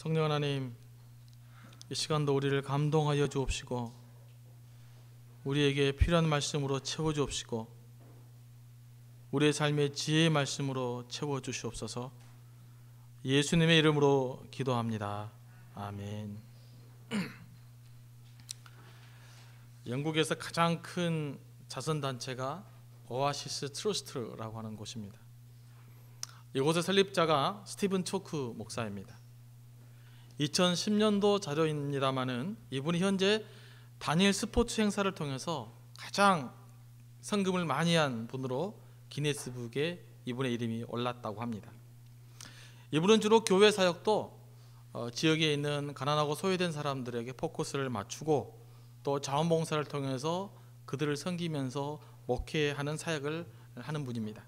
성령 하나님, 이 시간도 우리를 감동하여 주옵시고 우리에게 필요한 말씀으로 채워 주옵시고 우리의 삶의 지혜의 말씀으로 채워 주시옵소서. 예수님의 이름으로 기도합니다. 아멘. 영국에서 가장 큰 자선단체가 오아시스 트러스트라고 하는 곳입니다. 이곳의 설립자가 스티븐 초크 목사입니다. 2010년도 자료입니다마는 이분이 현재 다니엘 스포츠 행사를 통해서 가장 성금을 많이 한 분으로 기네스북에 이분의 이름이 올랐다고 합니다. 이분은 주로 교회 사역도 지역에 있는 가난하고 소외된 사람들에게 포커스를 맞추고 또 자원봉사를 통해서 그들을 섬기면서 목회하는 사역을 하는 분입니다.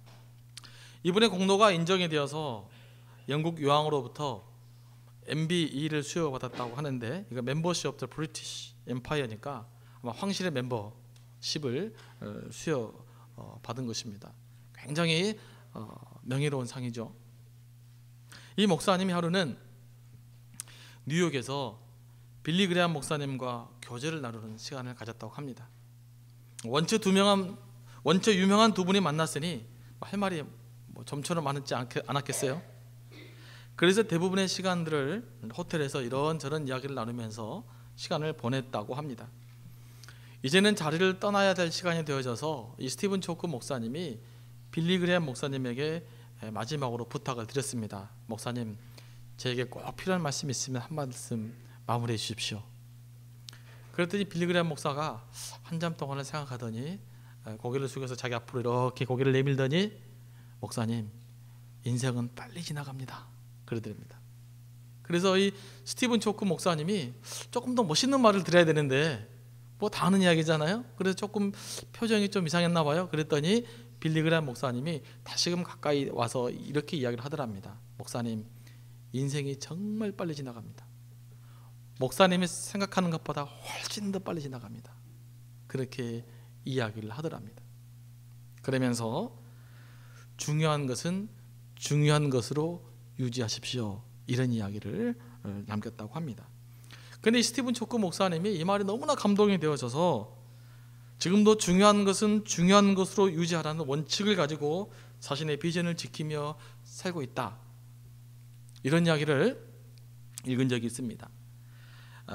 이분의 공로가 인정이 되어서 영국 요왕으로부터 MBE를 수여받았다고 하는데, 이거 멤버십 오브 더 브리티시 엠파이어니까 아마 황실의 멤버십을 수여 받은 것입니다. 굉장히 명예로운 상이죠. 이 목사님이 하루는 뉴욕에서 빌리 그레함 목사님과 교제를 나누는 시간을 가졌다고 합니다. 원체 유명한 두 분이 만났으니 할 말이 좀처럼 많지 않았겠어요? 그래서 대부분의 시간들을 호텔에서 이런저런 이야기를 나누면서 시간을 보냈다고 합니다. 이제는 자리를 떠나야 될 시간이 되어져서 이 스티븐 초크 목사님이 빌리 그레함 목사님에게 마지막으로 부탁을 드렸습니다. 목사님, 저에게 꼭 필요한 말씀이 있으면 한 말씀 마무리해 주십시오. 그랬더니 빌리 그레함 목사가 한참 동안을 생각하더니 고개를 숙여서 자기 앞으로 이렇게 고개를 내밀더니, 목사님, 인생은 빨리 지나갑니다. 그러더랍니다. 그래서 이 스티븐 초크 목사님이 조금 더 멋있는 말을 드려야 되는데 뭐 다 아는 이야기잖아요. 그래서 조금 표정이 좀 이상했나 봐요. 그랬더니 빌리 그레함 목사님이 다시금 가까이 와서 이렇게 이야기를 하더랍니다. 목사님, 인생이 정말 빨리 지나갑니다. 목사님이 생각하는 것보다 훨씬 더 빨리 지나갑니다. 그렇게 이야기를 하더랍니다. 그러면서 중요한 것은 중요한 것으로 유지하십시오, 이런 이야기를 남겼다고 합니다. 그런데 스티븐 초크 목사님이 이 말이 너무나 감동이 되어져서 지금도 중요한 것은 중요한 것으로 유지하라는 원칙을 가지고 자신의 비전을 지키며 살고 있다, 이런 이야기를 읽은 적이 있습니다.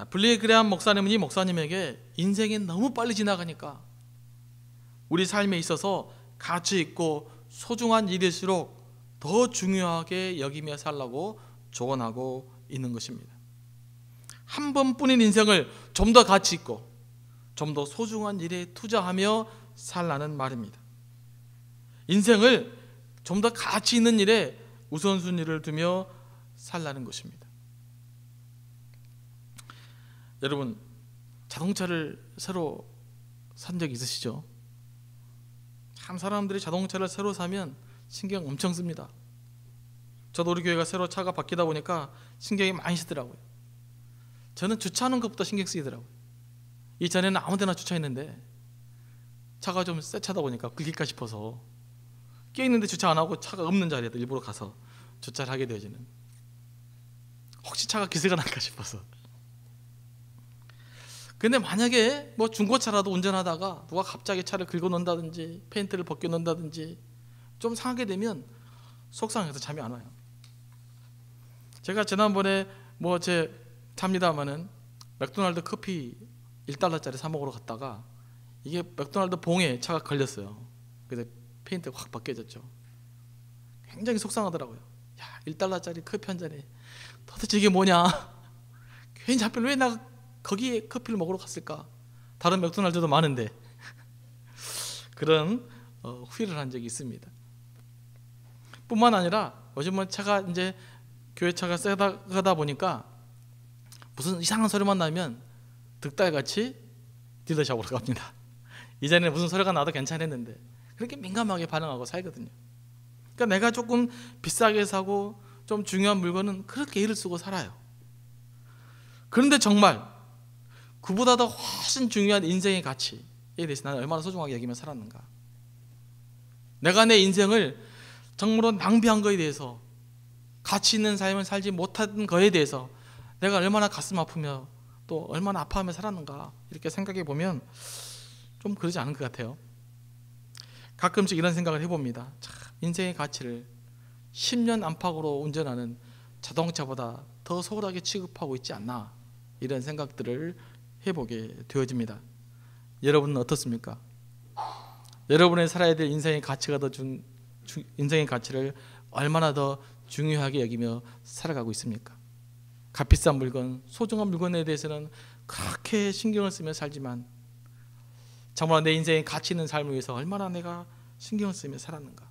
빌리 그레함 목사님은 이 목사님에게 인생이 너무 빨리 지나가니까 우리 삶에 있어서 가치 있고 소중한 일일수록 더 중요하게 여기며 살라고 조언하고 있는 것입니다. 한 번뿐인 인생을 좀 더 가치 있고 좀 더 소중한 일에 투자하며 살라는 말입니다. 인생을 좀 더 가치 있는 일에 우선순위를 두며 살라는 것입니다. 여러분, 자동차를 새로 산 적 있으시죠? 참 사람들이 자동차를 새로 사면 신경 엄청 씁니다. 저도 우리 교회가 새로 차가 바뀌다 보니까 신경이 많이 쓰더라고요. 저는 주차하는 것부터 신경 쓰이더라고요. 이전에는 아무 데나 주차했는데 차가 좀 새 차다 보니까 긁힐까 싶어서 껴있는데 주차 안 하고 차가 없는 자리에도 일부러 가서 주차를 하게 되어지는, 혹시 차가 기세가 날까 싶어서. 근데 만약에 뭐 중고차라도 운전하다가 누가 갑자기 차를 긁어 놓는다든지 페인트를 벗겨 놓는다든지 좀 상하게 되면 속상해서 잠이 안 와요. 제가 지난번에 제 탑니다마는 맥도날드 커피 1달러짜리 사 먹으러 갔다가 이게 맥도날드 봉에 차가 걸렸어요. 그래서 페인트가 확 벗겨졌죠. 굉장히 속상하더라고요. 야, 1달러짜리 커피 한 잔에 도대체 이게 뭐냐? 괜히 하필 왜 나 거기에 커피를 먹으러 갔을까? 다른 맥도날드도 많은데. 그런 후회를 한 적이 있습니다. 뿐만 아니라 요즘은 차가 이제 교회 차가 세다 보니까 무슨 이상한 소리만 나면 득달같이 딜러샵으로 갑니다. 이전에는 무슨 소리가 나도 괜찮았는데 그렇게 민감하게 반응하고 살거든요. 그러니까 내가 조금 비싸게 사고 좀 중요한 물건은 그렇게 애를 쓰고 살아요. 그런데 정말 그보다 더 훨씬 중요한 인생의 가치에 대해서 나는 얼마나 소중하게 여기며 살았는가. 내가 내 인생을 정말로 낭비한 거에 대해서, 가치 있는 삶을 살지 못한 거에 대해서 내가 얼마나 가슴 아프며 또 얼마나 아파하며 살았는가 이렇게 생각해 보면 좀 그러지 않은 것 같아요. 가끔씩 이런 생각을 해봅니다. 참, 인생의 가치를 10년 안팎으로 운전하는 자동차보다 더 소홀하게 취급하고 있지 않나, 이런 생각들을 해보게 되어집니다. 여러분은 어떻습니까? 여러분의 살아야 될 인생의 가치가 인생의 가치를 얼마나 더 중요하게 여기며 살아가고 있습니까? 값비싼 물건, 소중한 물건에 대해서는 그렇게 신경을 쓰며 살지만 정말 내 인생의 가치 있는 삶을 위해서 얼마나 내가 신경을 쓰며 살았는가?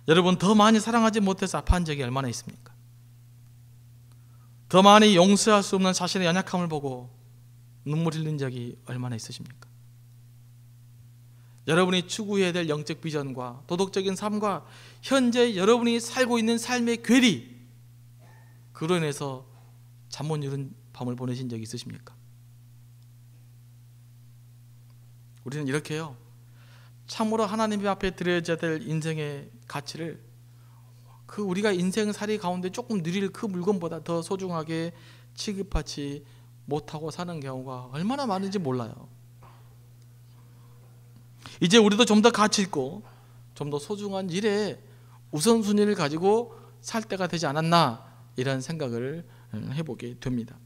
여러분, 더 많이 사랑하지 못해서 아파한 적이 얼마나 있습니까? 더 많이 용서할 수 없는 자신의 연약함을 보고 눈물 흘린 적이 얼마나 있으십니까? 여러분이 추구해야 될 영적 비전과 도덕적인 삶과 현재 여러분이 살고 있는 삶의 괴리, 그로 인해서 잠 못 이룬 밤을 보내신 적이 있으십니까? 우리는 이렇게요, 참으로 하나님 앞에 드려야 될 인생의 가치를 그 우리가 인생살이 가운데 조금 누릴 그 물건보다 더 소중하게 취급하지 못하고 사는 경우가 얼마나 많은지 몰라요. 이제 우리도 좀 더 가치 있고 좀 더 소중한 일에 우선순위를 가지고 살 때가 되지 않았나, 이런 생각을 해보게 됩니다.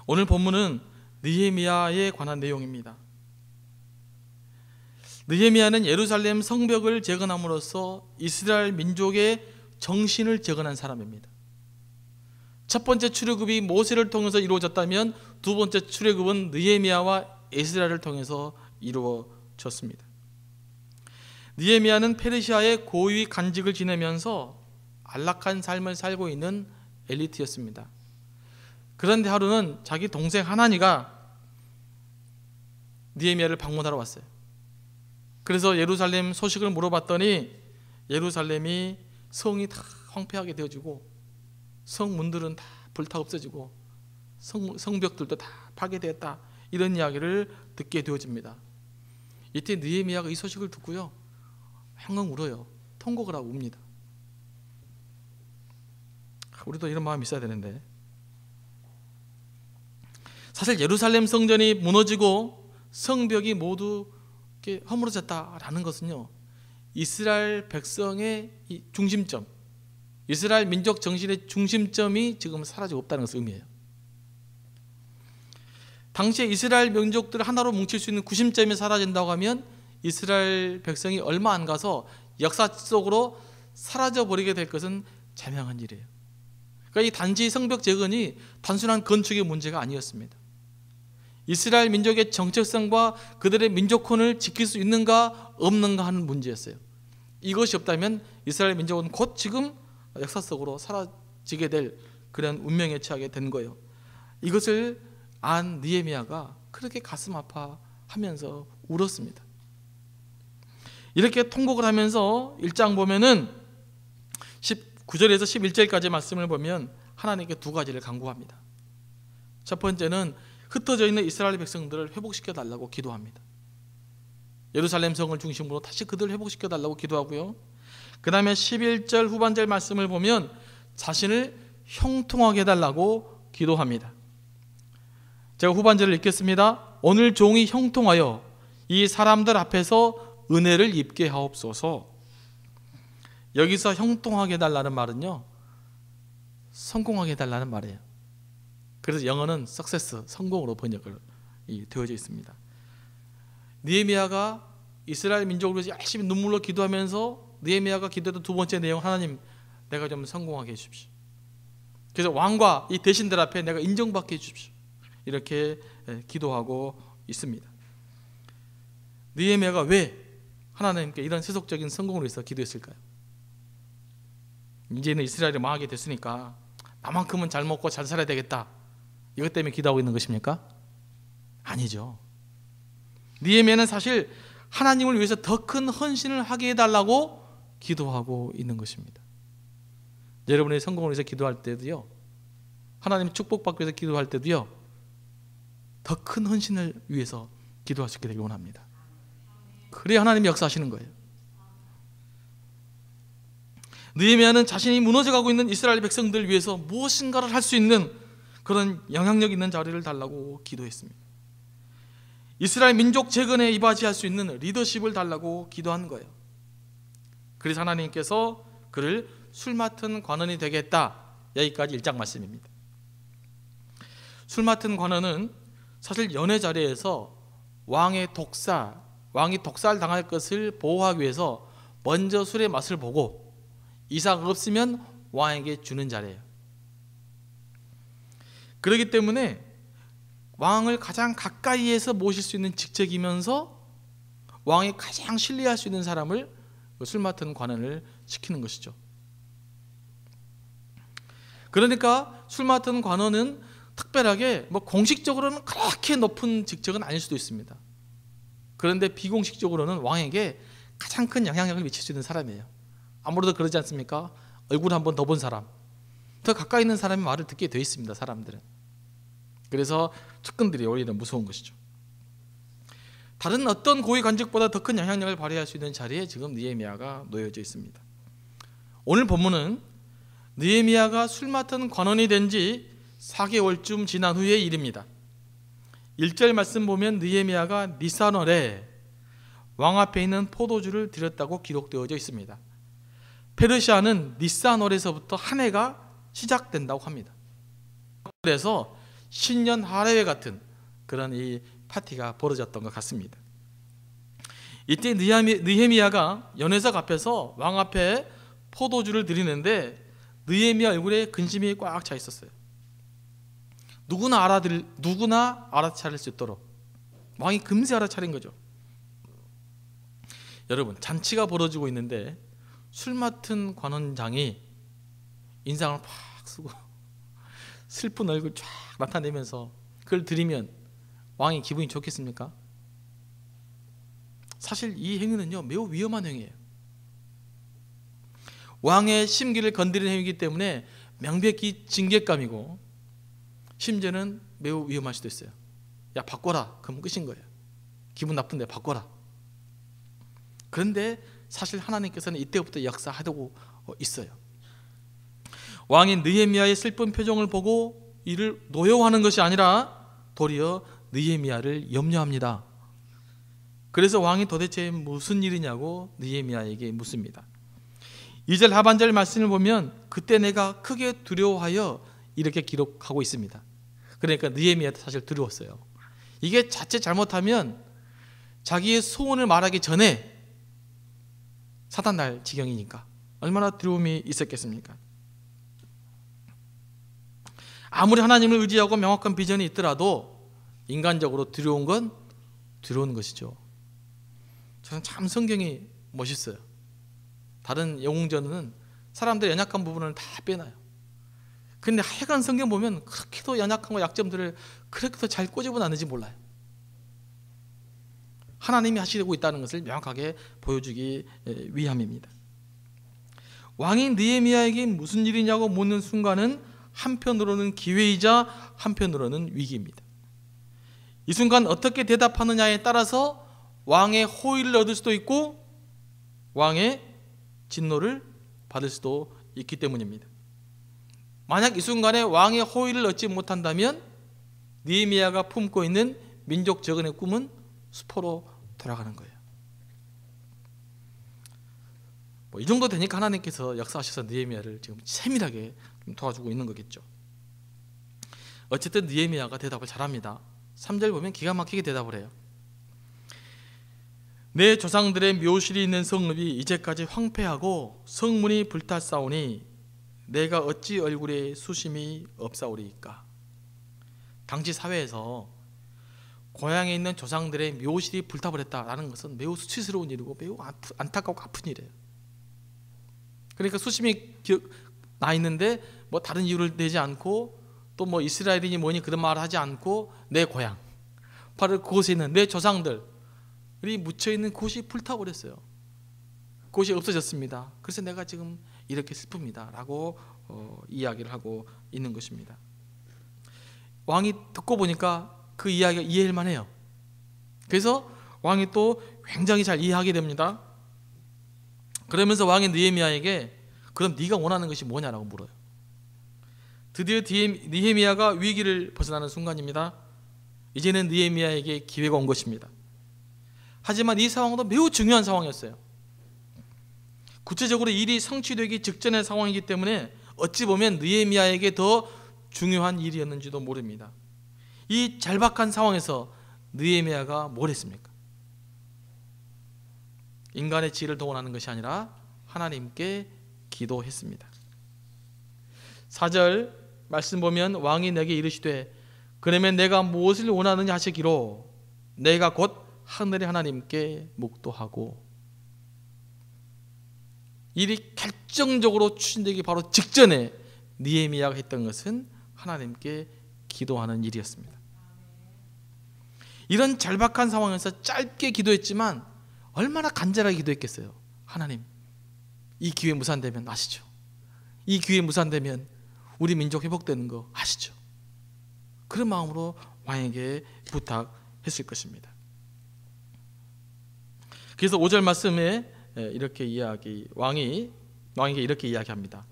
오늘 본문은 느헤미야에 관한 내용입니다. 느헤미야는 예루살렘 성벽을 재건함으로써 이스라엘 민족의 정신을 재건한 사람입니다. 첫 번째 출애굽이 모세를 통해서 이루어졌다면 두 번째 출애굽은 느헤미야와 에스라를 통해서 이루어졌습니다. 느헤미야는 페르시아의 고위 간직을 지내면서 안락한 삶을 살고 있는 엘리트였습니다. 그런데 하루는 자기 동생 하나니가 느헤미야를 방문하러 왔어요. 그래서 예루살렘 소식을 물어봤더니 예루살렘이 성이 다 황폐하게 되어지고 성문들은 다 불타 없어지고 성벽들도 다 파괴되었다, 이런 이야기를 듣게 되어집니다. 이때 느헤미야가 이 소식을 듣고요, 엉엉 울어요. 통곡을 하고 웁니다. 우리도 이런 마음이 있어야 되는데, 사실 예루살렘 성전이 무너지고 성벽이 모두 이렇게 허물어졌다라는 것은요, 이스라엘 백성의 이 중심점, 이스라엘 민족 정신의 중심점이 지금 사라지고 없다는 것을 의미해요. 당시에 이스라엘 민족들을 하나로 뭉칠 수 있는 구심점이 사라진다고 하면 이스라엘 백성이 얼마 안 가서 역사 속으로 사라져버리게 될 것은 자명한 일이에요. 그러니까 이 단지 성벽 재건이 단순한 건축의 문제가 아니었습니다. 이스라엘 민족의 정체성과 그들의 민족혼을 지킬 수 있는가 없는가 하는 문제였어요. 이것이 없다면 이스라엘 민족은 곧 지금 역사 속으로 사라지게 될 그런 운명에 처하게 된 거예요. 이것을 안 느헤미야가 그렇게 가슴 아파하면서 울었습니다. 이렇게 통곡을 하면서 1장 보면은 19절에서 11절까지 말씀을 보면 하나님께 두 가지를 간구합니다. 첫 번째는 흩어져 있는 이스라엘 백성들을 회복시켜 달라고 기도합니다. 예루살렘 성을 중심으로 다시 그들을 회복시켜 달라고 기도하고요, 그 다음에 11절 후반절 말씀을 보면 자신을 형통하게 해달라고 기도합니다. 제가 후반절을 읽겠습니다. 오늘 종이 형통하여 이 사람들 앞에서 은혜를 입게 하옵소서. 여기서 형통하게 해달라는 말은요, 성공하게 해달라는 말이에요. 그래서 영어는 success, 성공으로 번역을 되어져 있습니다. 느헤미야가 이스라엘 민족을 위해서 열심히 눈물로 기도하면서 느헤미야가 기도했던 두 번째 내용, 하나님 내가 좀 성공하게 해주십시오. 그래서 왕과 이 대신들 앞에 내가 인정받게 해주십시오. 이렇게 기도하고 있습니다. 느헤미야가 왜 하나님께 이런 세속적인 성공을 위해서 기도했을까요? 이제는 이스라엘이 망하게 됐으니까 나만큼은 잘 먹고 잘 살아야 되겠다, 이것 때문에 기도하고 있는 것입니까? 아니죠. 느헤미야는 사실 하나님을 위해서 더 큰 헌신을 하게 해달라고 기도하고 있는 것입니다. 여러분의 성공을 위해서 기도할 때도요, 하나님 축복받기 위해서 기도할 때도요, 더 큰 헌신을 위해서 기도할 수 있게 되길 원합니다. 그래야 하나님이 역사하시는 거예요. 느헤미야는 자신이 무너져가고 있는 이스라엘 백성들을 위해서 무엇인가를 할 수 있는 그런 영향력 있는 자리를 달라고 기도했습니다. 이스라엘 민족 재건에 이바지할 수 있는 리더십을 달라고 기도한 거예요. 그래서 하나님께서 그를 술 맡은 관원이 되게 했다. 여기까지 1장 말씀입니다. 술 맡은 관원은 사실 연회 자리에서 왕이 독살 당할 것을 보호하기 위해서 먼저 술의 맛을 보고 이상 없으면 왕에게 주는 자리예요. 그렇기 때문에 왕을 가장 가까이에서 모실 수 있는 직책이면서 왕이 가장 신뢰할 수 있는 사람을 술 맡은 관원을 시키는 것이죠. 그러니까 술 맡은 관원은 특별하게 공식적으로는 그렇게 높은 직책은 아닐 수도 있습니다. 그런데 비공식적으로는 왕에게 가장 큰 영향력을 미칠 수 있는 사람이에요. 아무래도 그러지 않습니까? 얼굴 한 번 더 본 사람, 더 가까이 있는 사람의 말을 듣게 되어 있습니다. 사람들은. 그래서 측근들이 오히려 무서운 것이죠. 다른 어떤 고위 관직보다 더 큰 영향력을 발휘할 수 있는 자리에 지금 느헤미야가 놓여져 있습니다. 오늘 본문은 느헤미야가 술 맡은 관원이 된 지 4개월쯤 지난 후의 일입니다. 1절 말씀 보면 느헤미야가 니산월에 왕 앞에 있는 포도주를 드렸다고 기록되어져 있습니다. 페르시아는 니산월에서부터 한 해가 시작된다고 합니다. 그래서 신년 할애회 같은 그런 이 파티가 벌어졌던 것 같습니다. 이때 느헤미야가 연회석 앞에서 왕 앞에 포도주를 드리는데 느헤미야 얼굴에 근심이 꽉 차 있었어요. 누구나 알아차릴 수 있도록 왕이 금세 알아차린 거죠. 여러분, 잔치가 벌어지고 있는데 술 맡은 관원장이 인상을 팍 쓰고 슬픈 얼굴 쫙 나타내면서 그걸 드리면 왕이 기분이 좋겠습니까? 사실 이 행위는요, 매우 위험한 행위예요. 왕의 심기를 건드리는 행위이기 때문에 명백히 징계감이고 심지어는 매우 위험할 수도 있어요. 야, 바꿔라. 그럼 끝인 거예요. 기분 나쁜데 바꿔라. 그런데 사실 하나님께서는 이때부터 역사하고 있어요. 왕이 느헤미야의 슬픈 표정을 보고 이를 노여워하는 것이 아니라 도리어 느헤미야를 염려합니다. 그래서 왕이 도대체 무슨 일이냐고 느헤미야에게 묻습니다. 2절 하반절 말씀을 보면 그때 내가 크게 두려워하여 이렇게 기록하고 있습니다. 그러니까 느헤미야도 사실 두려웠어요. 이게 자칫 잘못하면 자기의 소원을 말하기 전에 사단 날 지경이니까 얼마나 두려움이 있었겠습니까? 아무리 하나님을 의지하고 명확한 비전이 있더라도 인간적으로 두려운 건 두려운 것이죠. 저는 참 성경이 멋있어요. 다른 영웅전은 사람들의 연약한 부분을 다 빼놔요. 근데 하여간 성경 보면 그렇게도 연약한 약점들을 그렇게도 잘 꼬집어 놨는지 몰라요. 하나님이 하시고 있다는 것을 명확하게 보여주기 위함입니다. 왕이 느헤미야에게 무슨 일이냐고 묻는 순간은 한편으로는 기회이자 한편으로는 위기입니다. 이 순간 어떻게 대답하느냐에 따라서 왕의 호의를 얻을 수도 있고 왕의 진노를 받을 수도 있기 때문입니다. 만약 이 순간에 왕의 호의를 얻지 못한다면 느헤미야가 품고 있는 민족 재건의 꿈은 수포로 돌아가는 거예요. 이 정도 되니까 하나님께서 역사하셔서 느헤미야를 지금 세밀하게 도와주고 있는 거겠죠. 어쨌든 느헤미야가 대답을 잘합니다. 3절 보면 기가 막히게 대답을 해요. 내 조상들의 묘실이 있는 성읍이 이제까지 황폐하고 성문이 불탔사오니 내가 어찌 얼굴에 수심이 없사오리이까. 당시 사회에서 고향에 있는 조상들의 묘실이 불타버렸다라는 것은 매우 수치스러운 일이고 매우 안타깝고 아픈 일이에요. 그러니까 수심이 나 있는데 뭐 다른 이유를 내지 않고 또 뭐 이스라엘이니 뭐니 그런 말을 하지 않고 내 고향, 바로 그곳에 있는 내 조상들이 묻혀있는 곳이 불타버렸어요. 곳이 없어졌습니다. 그래서 내가 지금 이렇게 슬픕니다 라고 이야기를 하고 있는 것입니다. 왕이 듣고 보니까 그 이야기가 이해할 만해요. 그래서 왕이 또 굉장히 잘 이해하게 됩니다. 그러면서 왕이 느헤미야에게 그럼 네가 원하는 것이 뭐냐라고 물어요. 드디어 느헤미야가 위기를 벗어나는 순간입니다. 이제는 느헤미야에게 기회가 온 것입니다. 하지만 이 상황도 매우 중요한 상황이었어요. 구체적으로 일이 성취되기 직전의 상황이기 때문에 어찌 보면 느헤미야에게 더 중요한 일이었는지도 모릅니다. 이 절박한 상황에서 느헤미야가 뭘 했습니까? 인간의 지혜를 동원하는 것이 아니라 하나님께 기도했습니다. 4절 말씀 보면 왕이 내게 이르시되 그러면 내가 무엇을 원하느냐 하시기로 내가 곧 하늘의 하나님께 묵도하고. 일이 결정적으로 추진되기 바로 직전에 느헤미야가 했던 것은 하나님께 기도하는 일이었습니다. 이런 절박한 상황에서 짧게 기도했지만 얼마나 간절하게 기도했겠어요. 하나님, 이 기회 무산되면 아시죠? 이 기회 무산되면 우리 민족 회복되는 거 아시죠? 그런 마음으로 왕에게 부탁했을 것입니다. 그래서 5절 말씀에 이렇게 왕에게 이렇게 이야기합니다.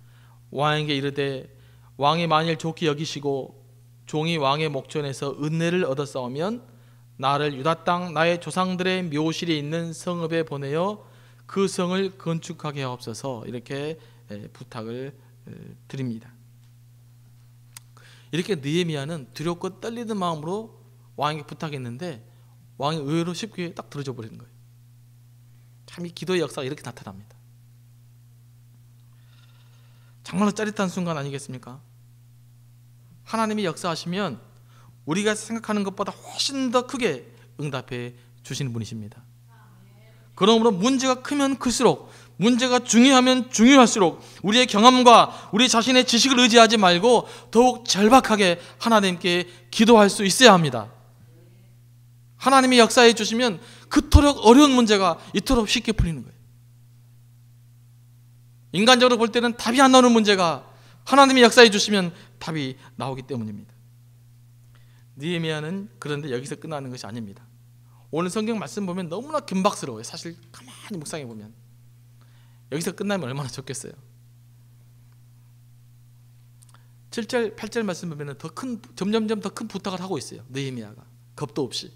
왕에게 이르되 왕이 만일 좋게 여기시고 종이 왕의 목전에서 은혜를 얻었사오면 나를 유다 땅 나의 조상들의 묘실에 있는 성읍에 보내어 그 성을 건축하게 하옵소서. 이렇게 부탁을 드립니다. 이렇게 느헤미야는 두렵고 떨리는 마음으로 왕에게 부탁했는데 왕이 의외로 쉽게 딱 들어줘 버리는 거예요. 참 이 기도의 역사가 이렇게 나타납니다. 정말로 짜릿한 순간 아니겠습니까? 하나님이 역사하시면 우리가 생각하는 것보다 훨씬 더 크게 응답해 주시는 분이십니다. 그러므로 문제가 크면 클수록, 문제가 중요하면 중요할수록 우리의 경험과 우리 자신의 지식을 의지하지 말고 더욱 절박하게 하나님께 기도할 수 있어야 합니다. 하나님이 역사해 주시면 그토록 어려운 문제가 이토록 쉽게 풀리는 거예요. 인간적으로 볼 때는 답이 안 나오는 문제가 하나님이 역사해 주시면 답이 나오기 때문입니다. 느헤미야는 그런데 여기서 끝나는 것이 아닙니다. 오늘 성경 말씀 보면 너무나 긴박스러워요. 사실 가만히 묵상해 보면 여기서 끝나면 얼마나 좋겠어요. 7절, 8절 말씀 보면 점점점 더 큰 부탁을 하고 있어요. 느헤미야가 겁도 없이.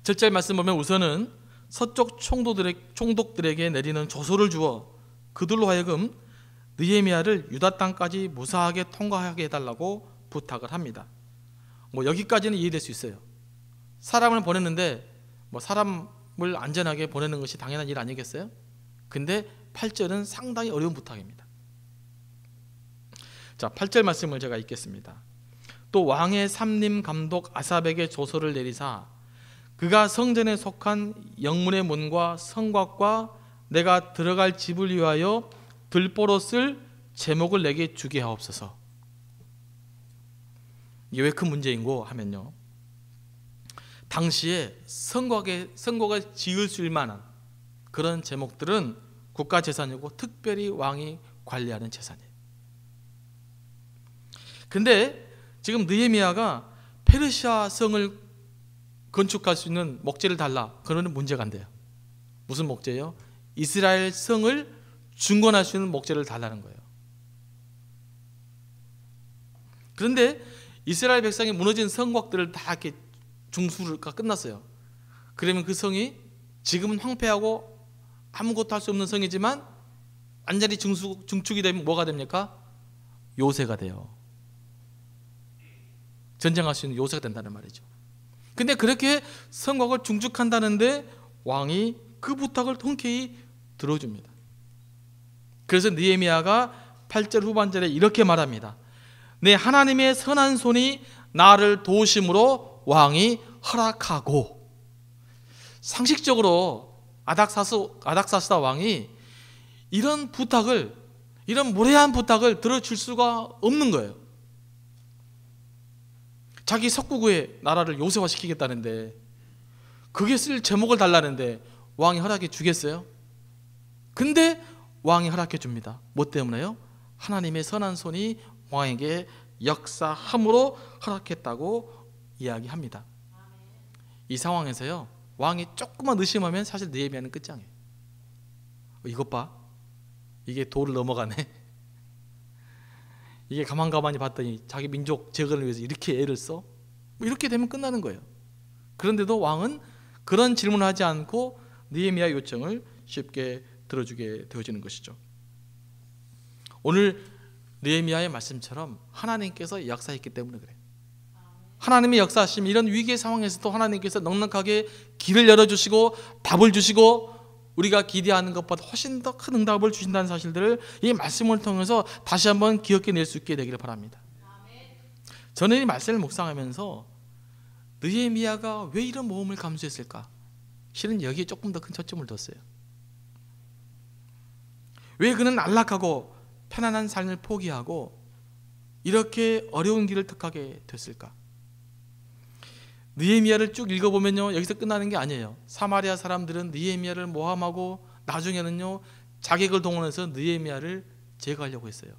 7절 말씀 보면 우선은 서쪽 총독들에게 내리는 조서를 주어 그들로 하여금 느헤미야를 유다 땅까지 무사하게 통과하게 해달라고 부탁을 합니다. 여기까지는 이해될 수 있어요. 사람을 보냈는데 사람을 안전하게 보내는 것이 당연한 일 아니겠어요? 근데 8절은 상당히 어려운 부탁입니다. 자, 8절 말씀을 제가 읽겠습니다. 또 왕의 삼림 감독 아삽에게 조서를 내리사 그가 성전에 속한 영문의 문과 성곽과 내가 들어갈 집을 위하여 들보로 쓸 제목을 내게 주게 하옵소서. 이게 왜 큰 문제인고 하면요, 당시에 성곽을 지을 수 있을 만한 그런 제목들은 국가 재산이고 특별히 왕이 관리하는 재산이에요. 근데 지금 느헤미야가 페르시아 성을 건축할 수 있는 목재를 달라 그러는 문제가 안 돼요. 무슨 목재예요? 이스라엘 성을 중건할 수 있는 목재를 달라는 거예요. 그런데 이스라엘 백성이 무너진 성곽들을 다 이렇게 중수가 끝났어요. 그러면 그 성이 지금은 황폐하고 아무것도 할 수 없는 성이지만 완전히 중축이 되면 뭐가 됩니까? 요새가 돼요. 전쟁할 수 있는 요새가 된다는 말이죠. 근데 그렇게 성곽을 중축한다는데 왕이 그 부탁을 흔쾌히 들어줍니다. 그래서 느헤미야가 8절 후반절에 이렇게 말합니다. 내 하나님의 선한 손이 나를 도우심으로 왕이 허락하고. 상식적으로 아닥사스다 왕이 이런 무례한 부탁을 들어줄 수가 없는 거예요. 자기 석구구의 나라를 요새화시키겠다는데 그게 쓸 제목을 달라는데 왕이 허락해 주겠어요? 근데 왕이 허락해 줍니다. 뭐 때문에요? 하나님의 선한 손이 왕에게 역사함으로 허락했다고 이야기합니다. 이 상황에서요, 왕이 조금만 의심하면 사실 느헤미야는 끝장이에요. 이것 봐, 이게 도를 넘어가네. 이게 가만가만히 봤더니 자기 민족 재건을 위해서 이렇게 애를 써? 뭐 이렇게 되면 끝나는 거예요. 그런데도 왕은 그런 질문을 하지 않고 느헤미야의 요청을 쉽게 들어주게 되어지는 것이죠. 오늘 느헤미야의 말씀처럼 하나님께서 역사했기 때문에 그래요. 하나님의 역사하심, 이런 위기의 상황에서도 하나님께서 넉넉하게 길을 열어주시고 답을 주시고 우리가 기대하는 것보다 훨씬 더 큰 응답을 주신다는 사실들을 이 말씀을 통해서 다시 한번 기억해낼 수 있게 되기를 바랍니다. 저는 이 말씀을 묵상하면서 느헤미야가 왜 이런 모험을 감수했을까? 실은 여기에 조금 더 큰 초점을 뒀어요. 왜 그는 안락하고 편안한 삶을 포기하고 이렇게 어려운 길을 택하게 됐을까? 느헤미야를 쭉 읽어보면요, 여기서 끝나는 게 아니에요. 사마리아 사람들은 느헤미야를 모함하고 나중에는요 자객을 동원해서 느헤미야를 제거하려고 했어요.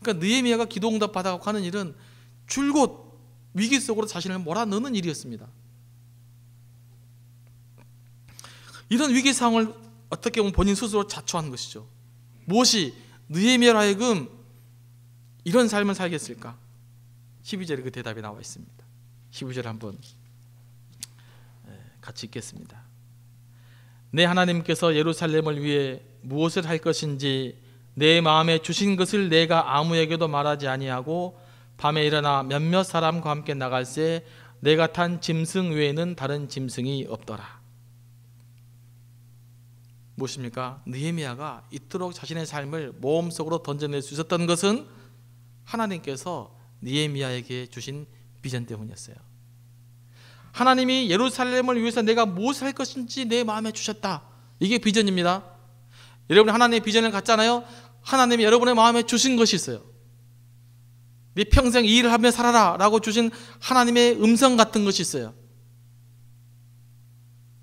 그러니까 느헤미야가 기도응답 받아가고 하는 일은 줄곧 위기 속으로 자신을 몰아넣는 일이었습니다. 이런 위기 상황을 어떻게 보면 본인 스스로 자초한 것이죠. 무엇이 느헤미야로 하여금 이런 삶을 살게 했을까? 12절에 그 대답이 나와 있습니다. 12절 한번 같이 읽겠습니다. 내 하나님께서 예루살렘을 위해 무엇을 할 것인지 내 마음에 주신 것을 내가 아무에게도 말하지 아니하고 밤에 일어나 몇몇 사람과 함께 나갈새 내가 탄 짐승 외에는 다른 짐승이 없더라. 무엇입니까? 느헤미야가 이토록 자신의 삶을 모험 속으로 던져낼 수 있었던 것은 하나님께서 느헤미야에게 주신 비전 때문이었어요. 하나님이 예루살렘을 위해서 내가 무엇을 할 것인지 내 마음에 주셨다. 이게 비전입니다. 여러분이 하나님의 비전을 갖잖아요. 하나님이 여러분의 마음에 주신 것이 있어요. 네 평생 이 일을 하며 살아라 라고 주신 하나님의 음성 같은 것이 있어요.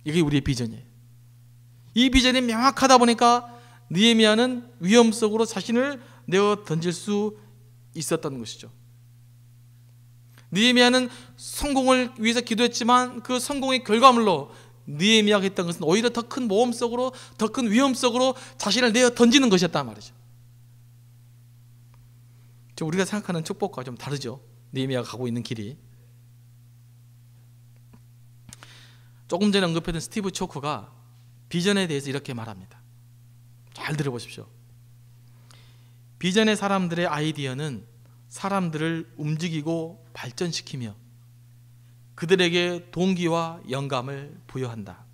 이게 우리의 비전이에요. 이 비전이 명확하다 보니까 느헤미야는 위험 속으로 자신을 내어 던질 수 있었던 것이죠. 느헤미야는 성공을 위해서 기도했지만 그 성공의 결과물로 느헤미야가 했던 것은 오히려 더 큰 모험 속으로, 더 큰 위험 속으로 자신을 내어 던지는 것이었단 말이죠. 우리가 생각하는 축복과 좀 다르죠. 느헤미야가 가고 있는 길이. 조금 전에 언급했던 스티브 초크가 비전에 대해서 이렇게 말합니다. 잘 들어보십시오. 비전의 사람들의 아이디어는 사람들을 움직이고 발전시키며 그들에게 동기와 영감을 부여한다.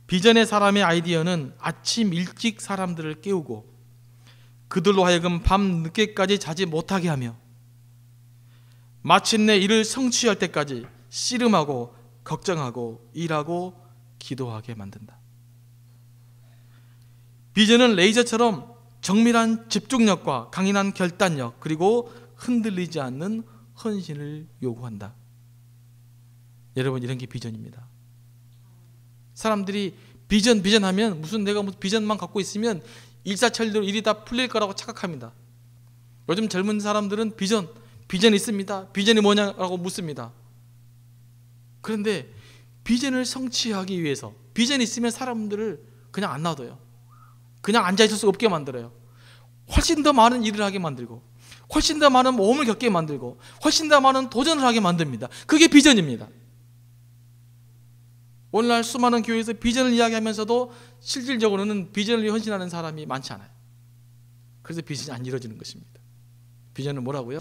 비전의 사람의 아이디어는 아침 일찍 사람들을 깨우고 그들로 하여금 밤 늦게까지 자지 못하게 하며 마침내 이를 성취할 때까지 씨름하고 걱정하고 일하고 기도하게 만든다. 비전은 레이저처럼 정밀한 집중력과 강인한 결단력 그리고 흔들리지 않는 헌신을 요구한다. 여러분, 이런 게 비전입니다. 사람들이 비전 하면 무슨 내가 무슨 비전만 갖고 있으면 일사천리로 일이 다 풀릴 거라고 착각합니다. 요즘 젊은 사람들은 비전 있습니다. 비전이 뭐냐라고 묻습니다. 그런데 비전을 성취하기 위해서 비전이 있으면 사람들을 그냥 안 놔둬요. 그냥 앉아있을 수 없게 만들어요. 훨씬 더 많은 일을 하게 만들고 훨씬 더 많은 모험을 겪게 만들고 훨씬 더 많은 도전을 하게 만듭니다. 그게 비전입니다. 오늘날 수많은 교회에서 비전을 이야기하면서도 실질적으로는 비전을 위해 헌신하는 사람이 많지 않아요. 그래서 비전이 안 이루어지는 것입니다. 비전은 뭐라고요?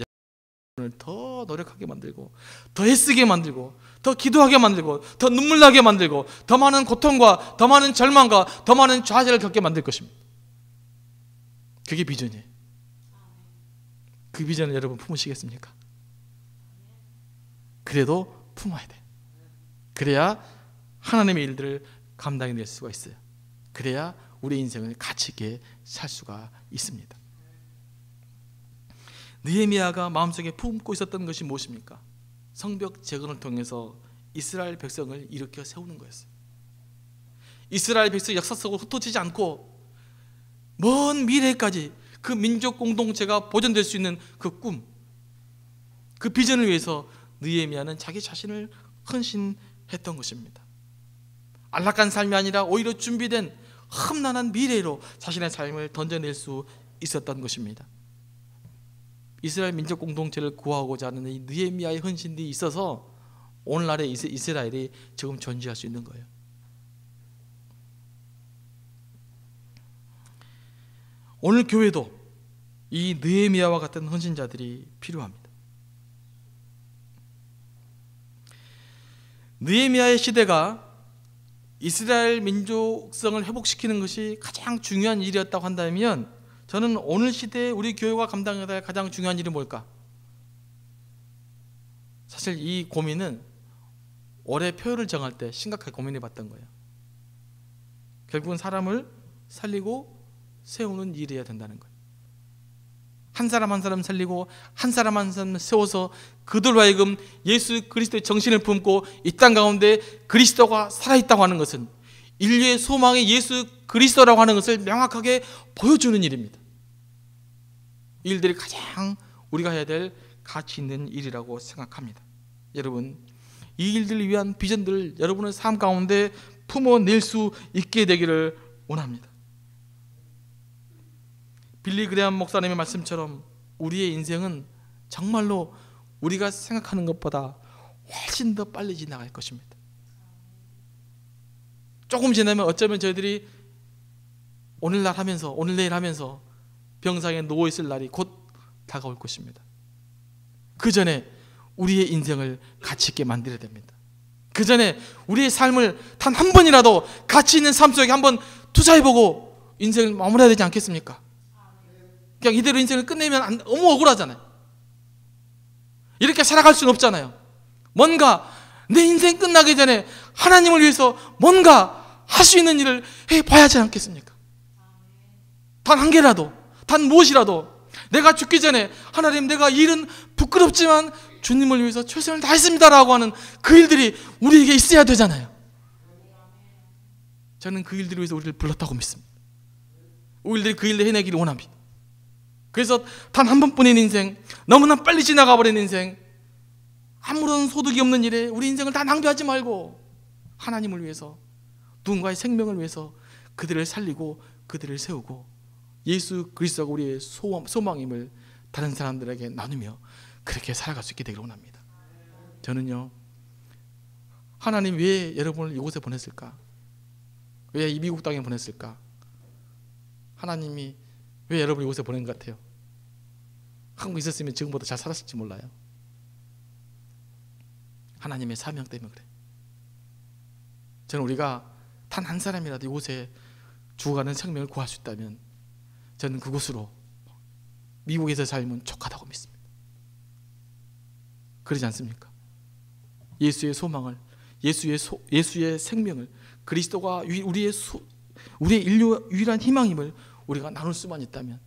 오늘 더 노력하게 만들고 더 애쓰게 만들고 더 기도하게 만들고 더 눈물나게 만들고 더 많은 고통과 더 많은 절망과 더 많은 좌절을 겪게 만들 것입니다. 그게 비전이에요. 그 비전을 여러분 품으시겠습니까? 그래도 품어야 돼. 그래야 하나님의 일들을 감당해낼 수가 있어요. 그래야 우리 인생을 가치 있게 살 수가 있습니다. 느헤미야가 마음속에 품고 있었던 것이 무엇입니까? 성벽 재건을 통해서 이스라엘 백성을 일으켜 세우는 거였어요. 이스라엘 백성의 역사 속으로 흩어지지 않고 먼 미래까지 그 민족 공동체가 보존될 수 있는 그 꿈, 그 비전을 위해서 느헤미야는 자기 자신을 헌신했던 것입니다. 안락한 삶이 아니라 오히려 준비된 험난한 미래로 자신의 삶을 던져낼 수 있었던 것입니다. 이스라엘 민족 공동체를 구하고자 하는 이 느헤미야의 헌신이 있어서 오늘날의 이스라엘이 지금 존재할 수 있는 거예요. 오늘 교회도 이 느헤미야와 같은 헌신자들이 필요합니다. 느헤미야의 시대가 이스라엘 민족성을 회복시키는 것이 가장 중요한 일이었다고 한다면, 저는 오늘 시대에 우리 교회가 감당해야 할 가장 중요한 일이 뭘까? 사실 이 고민은 올해 표를 정할 때 심각하게 고민해 봤던 거예요. 결국은 사람을 살리고 세우는 일이어야 된다는 거예요. 한 사람 한 사람 살리고 한 사람 한 사람 세워서 그들로 하여금 예수 그리스도의 정신을 품고 이 땅 가운데 그리스도가 살아있다고 하는 것은, 인류의 소망의 예수 그리스도라고 하는 것을 명확하게 보여주는 일입니다. 이 일들이 가장 우리가 해야 될 가치 있는 일이라고 생각합니다. 여러분, 이 일들을 위한 비전들을 여러분의 삶 가운데 품어낼 수 있게 되기를 원합니다. 빌리 그레함 목사님의 말씀처럼 우리의 인생은 정말로 우리가 생각하는 것보다 훨씬 더 빨리 지나갈 것입니다. 조금 지나면 어쩌면 저희들이 오늘날 하면서 오늘 내일 하면서 병상에 누워 있을 날이 곧 다가올 것입니다. 그 전에 우리의 인생을 가치 있게 만들어야 됩니다. 그 전에 우리의 삶을 단 한 번이라도 가치 있는 삶 속에 한번 투자해보고 인생을 마무리해야 되지 않겠습니까? 그냥 이대로 인생을 끝내면 너무 억울하잖아요. 이렇게 살아갈 수는 없잖아요. 뭔가 내 인생 끝나기 전에 하나님을 위해서 뭔가 할 수 있는 일을 해봐야 하지 않겠습니까? 단 한 개라도, 단 무엇이라도 내가 죽기 전에 하나님, 내가 이 일은 부끄럽지만 주님을 위해서 최선을 다했습니다라고 하는 그 일들이 우리에게 있어야 되잖아요. 저는 그 일들을 위해서 우리를 불렀다고 믿습니다. 우리들이 그 일을 해내기를 원합니다. 그래서 단 한 번뿐인 인생, 너무나 빨리 지나가 버린 인생, 아무런 소득이 없는 일에 우리 인생을 다 낭비하지 말고 하나님을 위해서, 누군가의 생명을 위해서 그들을 살리고 그들을 세우고 예수 그리스도가 우리의 소망임을 다른 사람들에게 나누며 그렇게 살아갈 수 있게 되기를 원합니다. 저는요, 하나님 왜 여러분을 이곳에 보냈을까? 왜 이 미국 땅에 보냈을까? 하나님이 왜 여러분을 이곳에 보낸 것 같아요? 한국에 있었으면 지금보다 잘 살았을지 몰라요. 하나님의 사명 때문에 그래. 저는 우리가 단 한 사람이라도 이곳에 죽어가는 생명을 구할 수 있다면 저는 그곳으로 미국에서 살면 족하다고 믿습니다. 그러지 않습니까? 예수의 소망을, 예수의 생명을, 그리스도가 우리의 인류 유일한 희망임을 우리가 나눌 수만 있다면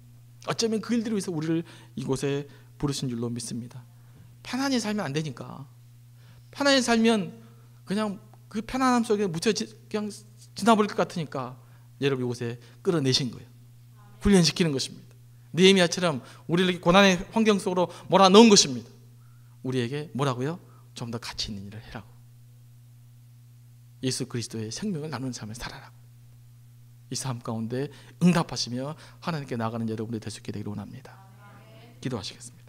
어쩌면 그 일들을 위해서 우리를 이곳에 부르신 줄로 믿습니다. 편안히 살면 안 되니까. 편안히 살면 그냥 그 편안함 속에 그냥 지나버릴 것 같으니까 여러분 이곳에 끌어내신 거예요. 훈련시키는 것입니다. 느헤미야처럼 우리를 고난의 환경 속으로 몰아넣은 것입니다. 우리에게 뭐라고요? 좀 더 가치 있는 일을 해라고. 예수 그리스도의 생명을 나누는 삶을 살아라고. 이 삶 가운데 응답하시며 하나님께 나아가는 여러분이 될 수 있게 되기를 원합니다. 기도하시겠습니다.